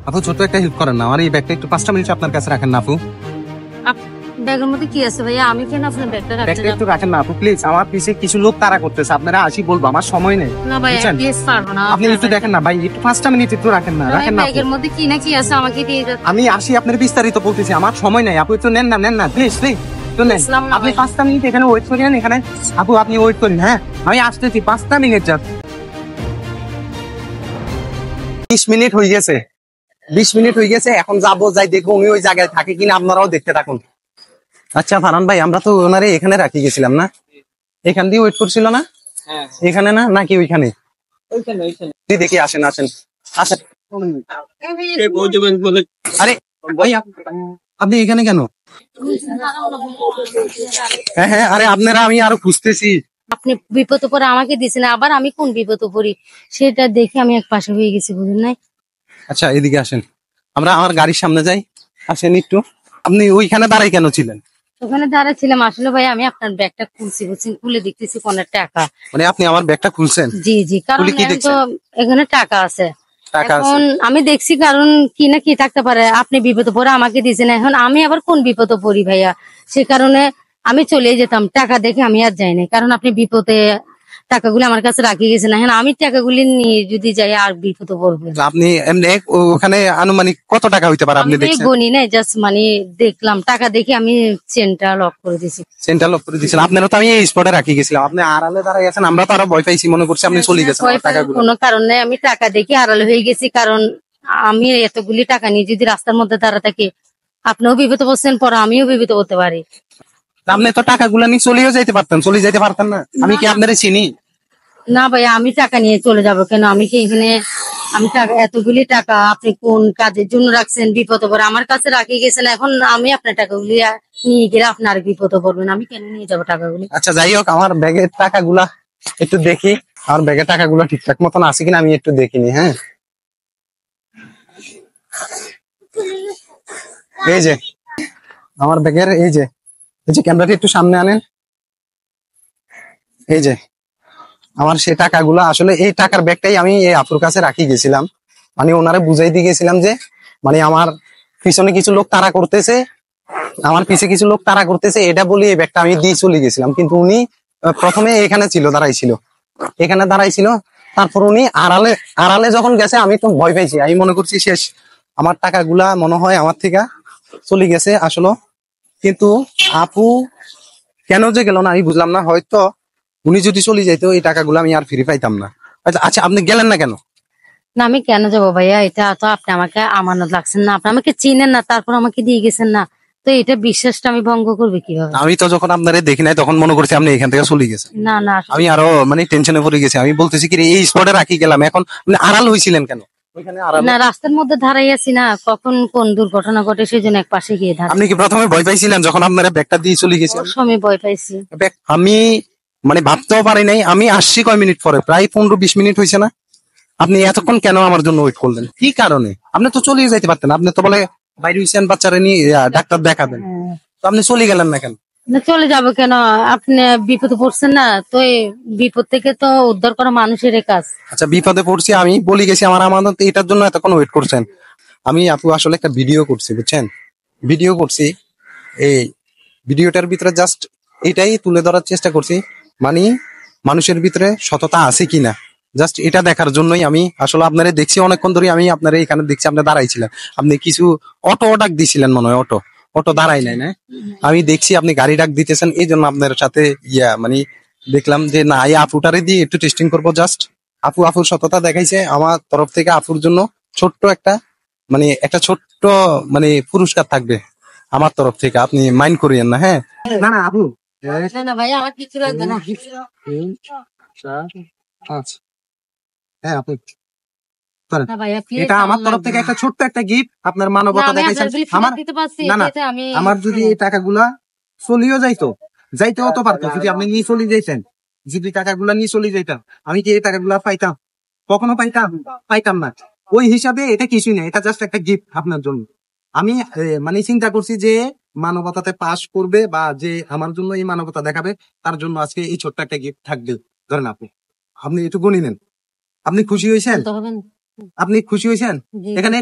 আপু ছোট একটা হেল্প করেন না, আমার এই ব্যাগটা একটু 5টা মিনিট আপনার কাছে রাখেন না আপু। ব্যাগের মধ্যে কি আছে ভাইয়া? আমি কেন আপনার ব্যাগটা রাখতে ব্যাগটা যাব? একটু রাখেন না আপু প্লিজ, আমার পিছে কিছু লোক তাড়া করতেছে, আপনারা আসি বলবো, আমার সময় নেই। না ভাইয়া, বুঝছেন? প্লিজ পারবো না। আপনি একটু দেখেন না ভাই, একটু 5টা মিনিট একটু রাখেন না, রাখেন না আপু। ব্যাগের মধ্যে কি না কি আছে আমাকে দিয়ে দাও। আমি আসি, আপনার বিস্তারিত বলতেছি, আমার সময় নাই আপু, একটু নেন না প্লিজ প্লিজ একটু নেন। ইসলাম না আপনি ভাই। 5টা মিনিট এখানে ওয়েট করেন, এখানে আপু আপনি ওয়েট করেন, হ্যাঁ আমি আসতেছি 5টা মিনিট যাক। 20 মিনিট হয়ে গেছে, 20 মিনিট হয়ে গেছে, এখন যাবো, যাই দেখবো উনি ওই জায়গায় থাকে কিনা, আপনারাও দেখতে থাকুন। আচ্ছা ফারহান ভাই, আমরা তো ওনারে এখানে রাখি গেছিলাম না, এখান দিয়ে ওয়েট করছিল না? এখানে না নাকি ওইখানে? দেখি, আসেন আসেন আসেন। আরে ভাই আপনি এখানে কেন? হ্যাঁ আরে আপনারা, আমি আরো খুঁজতেছি। আপনি বিপদ পরে আমাকে দিয়েছেন, আবার আমি কোন বিপদ পড়ি সেটা দেখে আমি এক পাশে হয়ে গেছি, বুঝলেন নাই? আচ্ছা এদিকে আসেন, আমরা আমার গাড়ির সামনে যাই, আসেন একটু। আপনি ওইখানে দাঁড়াই কেন ছিলেন? ওখানে দাঁড়াচ্ছিলাম আসলে ভাই, আমি আপনার ব্যাগটা খুলছি, বুঝছেন, খুলে দেখতেছি কোন টাকা। মানে আপনি আমার ব্যাগটা খুলছেন? জি কারণ খুলে কি আমি তো দেখছেন? এখানে টাকা আছে। টাকা আছে? এখন আমি দেখছি কারণ কি না কি থাকতে পারে, আপনি বিপদ পরে আমাকে দিয়েছেন, এখন আমি আবার কোন বিপদ পড়ি ভাইয়া, সে কারণে আমি চলে যেতাম। টাকা দেখে আমি আর যাই না, কারণ আপনি বিপদে টাকাগুলি আমার কাছে রাখি গেছেন, এখন আমি টাকাগুলি নিয়ে যদি যাই আর বিপদ পড়বো। আপনি এমনি ওখানে আনুমানিক কত টাকা হইতে পারে আপনি আমি দেখছেন? গনি নাই, জাস্ট মানে দেখলাম টাকা দেখে আমি চেনটা লক করে দিয়েছি। সেন্ট্রাল লক করে দিয়েছিলেন? আপনারা তো আমি এই স্পটে রাখি গেছিলাম, আপনি আড়ালে দাঁড়াই আছেন, আমরা তো আরো ভয় পাইছি, মনে করছি আপনি চলে গেছেন ভয় পাওয়ার টাকাগুলো। কোনো কারণ নেই, আমি টাকা দেখে আড়ালে হয়ে গেছি, কারণ আমি এতগুলি টাকা নিয়ে যদি রাস্তার মধ্যে দাঁড়া থাকি, আপনিও বিপদ পড়ছেন, পরে আমিও বিপদ হতে পারি। আপনি তো টাকাগুলো নিয়ে চলেও যাইতে পারতেন, চলে যাইতে পারতেন না? আমি কি আপনারা চিনি? না ভাই, আমি টাকা নিয়ে চলে যাব কেন? আমি কি এখানে, আমি টাকা, এতগুলি টাকা আপনি কোন কাজের জন্য রাখছেন? বিপদ পরে আমার কাছে রাখি গেছেন, এখন আমি আপনার টাকাগুলি নিয়ে গেলে আপনার বিপদ পড়বেন, আমি কেন নিয়ে যাবো টাকাগুলি? আচ্ছা যাই হোক, আমার ব্যাগের টাকাগুলা একটু দেখি, আমার ব্যাগের টাকাগুলো ঠিকঠাক মতন আছে কিনা আমি একটু দেখিনি। হ্যাঁ এই যে আমার ব্যাগের, এই যে ক্যামেরাটি একটু সামনে আনেন, এই যে আমার সেই টাকাগুলো, আসলে এই টাকার ব্যাগটাই আমি এই আপুর কাছে রাখি গেছিলাম, মানে ওনারে বুঝাই দিয়ে গেছিলাম যে মানে আমার পিছনে কিছু লোক তাড়া করতেছে, আমার পিছে কিছু লোক তাড়া করতেছে, এটা বলি এই ব্যাগটা আমি দিয়ে চলে গেছিলাম। কিন্তু উনি প্রথমে এখানে ছিল, এখানে দাঁড়াইছিল, তারপর উনি আড়ালে আড়ালে যখন গেছে আমি তো ভয় পাইছি, আমি মনে করছি শেষ, আমার টাকাগুলা মনে হয় আমার থেকে চলে গেছে আসলে। কিন্তু আপু কেন যে গেল না আমি বুঝলাম না, হয়তো উনি যদি চলে যাইতো এই টাকাগুলো আমি আর ফিরে পাইতাম না। আচ্ছা আপনি গেলেন না কেন? না আমি কেন যাবো ভাইয়া, এটা তো আপনি আমাকে আমানত লাগছেন না, আপনি আমাকে চিনেন না, তারপর আমাকে দিয়ে গেছেন না, তো এটা বিশ্বাসটা আমি ভঙ্গ করবে কিভাবে? আমি তো যখন আপনারে দেখি নাই তখন মনে করছি আপনি এখান থেকে চলে গেছেন, না আমি আরো মানে টেনশনে পড়ে গেছি। আমি বলতেছি কি এই স্পটে রাখি গেলাম, এখন আপনি আড়াল হয়েছিলেন কেন ওইখানে আড়ালে? না, রাস্তার মধ্যে দাঁড়াই আছি না, কখন কোন দুর্ঘটনা ঘটে সেই জন্য এক পাশে গিয়ে দাঁড়াই। আপনি কি প্রথমে ভয় পাইছিলেন যখন আপনারা ব্যাগটা দিয়ে চলে গেছেন? আমি ভয় পাইছি। আমি মানে ভাবতেও পারি নাই, আমি আসছি কয় মিনিট পরে, প্রায় 15-20 মিনিট হয়েছে না? আপনি এতক্ষণ কেন আমার জন্য ওয়েট করলেন, কি কারণে? আপনি তো চলে যাইতে পারতেন, আপনি তো বলে বাইরে হয়েছেন বাচ্চারা নিয়ে ডাক্তার দেখাবেন, তো আপনি চলে গেলেন না কেন? না চলে যাবো কেন, আপনি বিপদে পড়ছেন না, তো এই বিপদ থেকে তো উদ্ধার করা মানুষের কাজ। আচ্ছা বিপদে পড়ছি, আমি বলে গেছি আমার আমানত, এটার জন্য এতক্ষণ ওয়েট করছেন? আমি আপু আসলে একটা ভিডিও করছি, বুঝছেন, ভিডিও করছি, এই ভিডিওটার ভিতরে জাস্ট এটাই তুলে ধরার চেষ্টা করছি, মানে মানুষের ভিতরে সততা আছে কিনা, জাস্ট এটা দেখার জন্যই আমি আসলে আপনারা দেখছি অনেকক্ষণ ধরে, আমি আপনারা এখানে দেখছি আপনি দাঁড়াইছিলেন, আপনি কিছু অটো ডাক দিছিলেন মনে হয়, অটো দাঁড়াই নাই না, আমি দেখছি আপনি গাড়ি ডাক দিতেছেন, এই জন্য আপনার সাথে মানে দেখলাম যে না এই আপুটারে দিয়ে একটু টেস্টিং করবো জাস্ট। আপুর সততা দেখাইছে, আমার তরফ থেকে আপুর জন্য ছোট্ট একটা মানে একটা ছোট্ট মানে পুরস্কার থাকবে আমার তরফ থেকে, আপনি মাইন্ড করিয়েন না। হ্যাঁ না আপু, না ভাই, আমার কিছু লাগবে না। 3, 4, 5, হ্যাঁ আপনি করেন। না ভাইয়া, please, এটা আমার আমার তরফ লাগবে থেকে না। একটা ছোট্ট একটা গিফট, আপনার না, মানবতা আমি দেখাইছেন। আপনার বিল আমার ফেরত দিতে পারছি, না এতে আমি আমার যদি এই টাকাগুলা চলিও যাইতেও তো পারতো, যদি আপনি নিয়ে চলে যাইতেন, যদি টাকাগুলা নিয়ে চলে যাইতেন, আমি কি এই টাকাগুলা পাইতাম? কখনো পাইতাম না। ওই হিসাবে এটা কিছুই না, এটা জাস্ট একটা গিফট আপনার জন্য। আমি মানে চিন্তা করছি যে মানবতাতে পাশ করবে বা যে আমার জন্য এই মানবতা দেখাবে, তার জন্য আজকে এই ছোট্ট একটা গিফট থাকবে। ধরেন আপনি একটু গণি নেন, আপনি খুশি হয়েছেন? বলতে হবে না। আপনি খুশি হয়েছেন? জি। এখানে